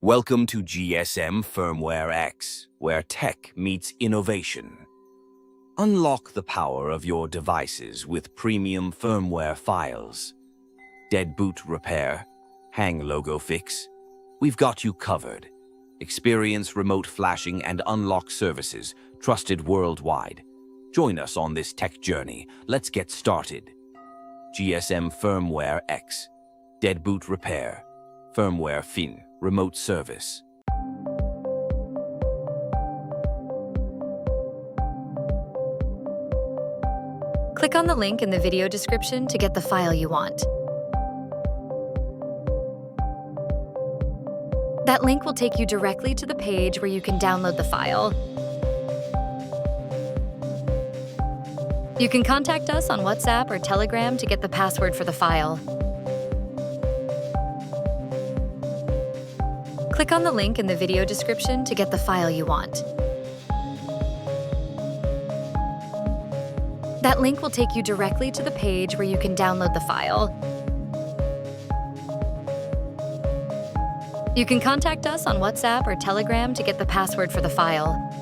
Welcome to GSM Firmware X, where tech meets innovation. Unlock the power of your devices with premium firmware files. Dead boot repair, hang logo fix. We've got you covered. Experience remote flashing and unlock services trusted worldwide. Join us on this tech journey. Let's get started. GSM Firmware X, dead boot repair, firmware fin, remote service. Click on the link in the video description to get the file you want. That link will take you directly to the page where you can download the file. You can contact us on WhatsApp or Telegram to get the password for the file. Click on the link in the video description to get the file you want. That link will take you directly to the page where you can download the file. You can contact us on WhatsApp or Telegram to get the password for the file.